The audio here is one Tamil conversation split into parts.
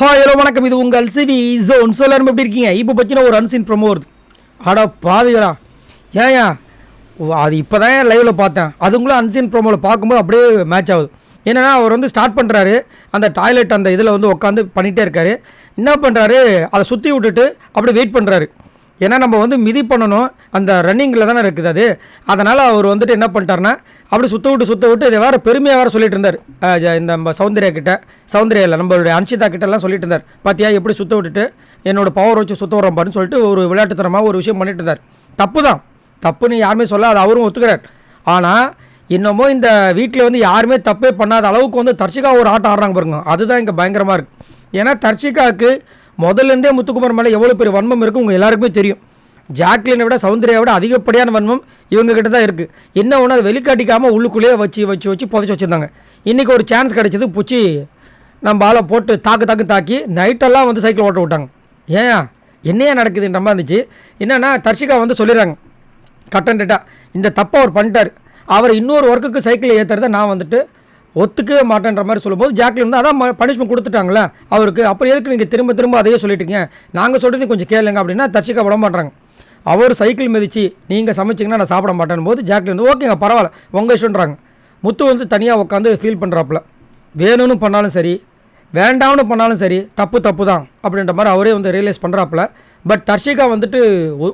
ஹாய் ஹலோ வணக்கம், இது உங்கள் சிவி ஜோன். எல்லாரும் எப்படி இருக்கீங்க? இப்போ பற்றின ஒரு அன்சீன் ப்ரோமோ வருது. அடா பாவிகளா, ஏயா அது இப்போ தான் லைவில் பார்த்தேன். அதுங்களும் அன்சீன் ப்ரோமோவில் பார்க்கும்போது அப்படியே மேட்ச் ஆகுது. என்னென்னா அவர் வந்து ஸ்டார்ட் பண்ணுறாரு, அந்த டாய்லெட் அந்த இதில் வந்து உட்காந்து பண்ணிகிட்டே இருக்காரு. என்ன பண்ணுறாரு, அதை சுற்றி விட்டுட்டு அப்படியே வெயிட் பண்ணுறாரு. ஏன்னா நம்ம வந்து மிதி பண்ணணும், அந்த ரன்னிங்கில் தானே இருக்குது அது. அதனால் அவர் வந்துட்டு என்ன பண்ணிட்டாருன்னா அப்படி சுற்ற விட்டு இதை வேறு பெருமையாக வேறு சொல்லிட்டு இருந்தார். இந்த நம்ம சௌந்தர்யா இல்லை, நம்மளுடைய அன்ஷிதா கிட்டலாம் சொல்லிட்டு இருந்தார். பார்த்தியா எப்படி சுற்ற விட்டுட்டு என்னோடய பவர் வச்சு சுற்ற விட்றேன் பாருன்னு சொல்லிட்டு ஒரு விளையாட்டுத்தனமாக ஒரு விஷயம் பண்ணிட்டு இருந்தார். தப்பு தான், தப்புன்னு யாருமே சொல்ல, அது அவரும் ஒத்துக்கிறார். ஆனால் இன்னமும் இந்த வீட்டில் வந்து யாருமே தப்பே பண்ணாத அளவுக்கு வந்து தர்ஷிகா ஒரு ஆட்டம் ஆடுறாங்க பாருங்க. அதுதான் இங்கே பயங்கரமாக இருக்குது. ஏன்னா தர்ஷிகாவுக்கு முதல்லேருந்தே முத்துக்குமார் மேலே எவ்வளோ பெரிய வன்மம் இருக்குது உங்கள் எல்லாருக்குமே தெரியும். ஜாக்லினை விட சௌந்தர்யாவை விட அதிகப்படியான வன்மம் இவங்ககிட்ட தான் இருக்குது. என்ன ஒன்று அதை வெளிக்காட்டிக்காமல் உள்ளுக்குள்ளேயே வச்சு புதைச்சி வச்சுருந்தாங்க. இன்றைக்கி ஒரு சான்ஸ் கிடச்சது, பூச்சி நம்ம ஆளை போட்டு தாக்கி நைட்டெல்லாம் வந்து சைக்கிள் ஓட்ட விட்டாங்க. ஏன் என்னையா நடக்குதுன்ற மாதிரி இருந்துச்சு. என்னென்னா தர்ஷிகா வந்து சொல்லிடுறாங்க கட்டன்டா, இந்த தப்பை அவர் பண்ணிட்டார், அவர் இன்னொரு ஒர்க்குக்கு சைக்கிளை ஏற்றுறத நான் வந்துட்டு ஒத்துக்கவே மாட்டேன்ற மாதிரி சொல்லும்போது ஜாக்லின் வந்து அதான் பனிஷ்மெண்ட் கொடுத்துட்டாங்களே அவருக்கு, அப்புறம் எதுக்கு நீங்கள் திரும்ப அதையே சொல்லிட்டீங்க, நாங்கள் சொல்கிறது கொஞ்சம் கேளுங்க அப்படின்னா தர்ஷிகா விட மாட்டாங்க. அவர் சைக்கிள் மிதிச்சு நீங்கள் சமைச்சிங்கன்னா நான் சாப்பிட மாட்டேன் போது ஜாக்லின் வந்து ஓகேங்க பரவாயில்ல உங்கள் இஷ்டன்றாங்க. முத்து வந்து தனியாக உட்காந்து ஃபீல் பண்ணுறாப்புல, வேணும்னு பண்ணாலும் சரி வேண்டாம்னு பண்ணாலும் சரி தப்பு தான் அப்படின்ற மாதிரி அவரே வந்து ரியலைஸ் பண்ணுறாப்புல. பட் தர்ஷிகா வந்துட்டு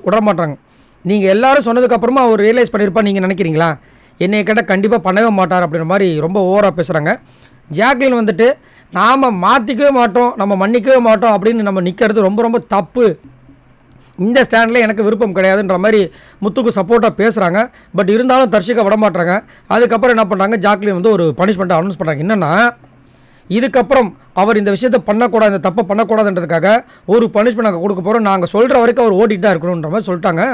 விட மாட்டாங்க. நீங்கள் எல்லோரும் சொன்னதுக்கப்புறமா அவர் ரியலைஸ் பண்ணியிருப்பா நீங்கள் நினைக்கிறீங்களா? என்னை கேட்டால் கண்டிப்பாக பண்ணவே மாட்டார் அப்படின்ற மாதிரி ரொம்ப ஓவராக பேசுகிறாங்க. ஜாக்லின் வந்துட்டு நாம் மாற்றிக்கவே மாட்டோம், நம்ம மன்னிக்கவே மாட்டோம் அப்படின்னு நம்ம நிற்கிறது ரொம்ப தப்பு, இந்த ஸ்டாண்டில் எனக்கு விருப்பம் கிடையாதுன்ற மாதிரி முத்துக்கு சப்போர்ட்டாக பேசுகிறாங்க. பட் இருந்தாலும் தர்ஷிகா விட மாட்டாங்க. அதுக்கப்புறம் என்ன பண்ணுறாங்க, ஜாக்லின் வந்து ஒரு பனிஷ்மெண்ட்டை அனௌன்ஸ் பண்ணுறாங்க. என்னென்னா இதுக்கப்புறம் அவர் இந்த விஷயத்தை பண்ணக்கூடாது, இந்த தப்பை பண்ணக்கூடாதுன்றதுக்காக ஒரு பனிஷ்மெண்ட் நாங்கள் கொடுக்க போகிறோம், நாங்கள் சொல்கிற வரைக்கும் அவர் ஓட்டிகிட்டு தான் இருக்கணுன்ற மாதிரி சொல்லிட்டாங்க.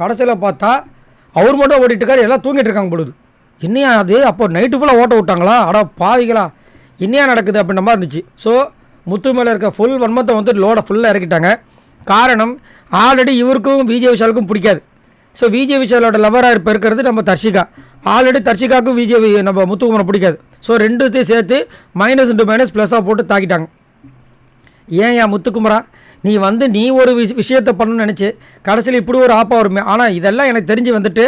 கடைசியில் பார்த்தா அவர் மட்டும் ஓட்டிகிட்டு இருக்காரு, எல்லாம் தூங்கிட்டு இருக்காங்க பொழுது. என்னையா அது, அப்போ நைட்டு ஃபுல்லாக ஓட்ட விட்டாங்களா? அடா பாவிகளா, என்னையா நடக்குது அப்படின்ற மாதிரி இருந்துச்சு. ஸோ முத்து மேலே இருக்க ஃபுல் வன்மத்தை வந்து லோடை ஃபுல்லாக இறக்கிட்டாங்க. காரணம் ஆல்ரெடி இவருக்கும் விஜய் விஷாலுக்கும் பிடிக்காது. ஸோ விஜய் விஷாலோட லவராக இப்போ இருக்கிறது நம்ம தர்ஷிகா. ஆல்ரெடி தர்ஷிகாவுக்கும் விஜய் நம்ம முத்துக்குமாரை பிடிக்காது. ஸோ ரெண்டுத்தையும் சேர்த்து -∗ ப்ளஸ்ஸாக போட்டு தாக்கிட்டாங்க. ஏன் முத்துக்குமாரா, நீ ஒரு விஷயத்தை பண்ணணும்னு நினச்சி கடைசியில் இப்படி ஒரு ஆப்பா வருமே. ஆனால் இதெல்லாம் எனக்கு தெரிஞ்சு வந்துட்டு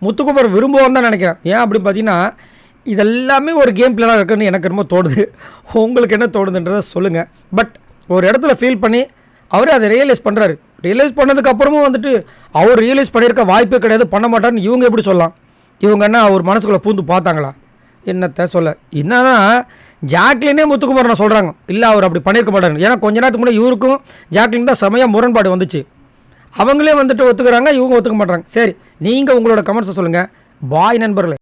முத்துக்குமார் விரும்புவான்னு தான் நினைக்கிறேன். ஏன் அப்படின்னு பார்த்தீங்கன்னா இதெல்லாமே ஒரு கேம் பிளானாக இருக்குன்னு எனக்கு ரொம்ப தோணுது. உங்களுக்கு என்ன தோணுதுன்றதை சொல்லுங்கள். பட் ஒரு இடத்துல ஃபீல் பண்ணி அவரே அதை ரியலைஸ் பண்ணுறாரு. ரியலைஸ் பண்ணதுக்கப்புறமும் வந்துட்டு அவர் ரியலைஸ் பண்ணியிருக்க வாய்ப்பே கிடையாது, பண்ண மாட்டார்னு இவங்க எப்படி சொல்லலாம்? இவங்க என்ன அவர் மனசுக்குள்ளே பூந்து பார்த்தாங்களா? என்னத்தை சொல்ல, என்னதான் ஜாக்லினே முத்துக்குமார் நான் சொல்கிறாங்க, இல்லை அவர் அப்படி பண்ணியிருக்க மாட்டாங்க. ஏன்னா கொஞ்ச நேரத்துக்கு முன்னாடி இவருக்கும் ஜாக்லின் தான் செமையாக முரண்பாடு வந்துச்சு. அவங்களே வந்துட்டு ஒத்துக்கிறாங்க, இவங்க ஒத்துக்க மாட்டாங்க. சரி, நீங்கள் உங்களோட கமெண்ட்ஸை சொல்லுங்கள். பாய் நண்பர்களே.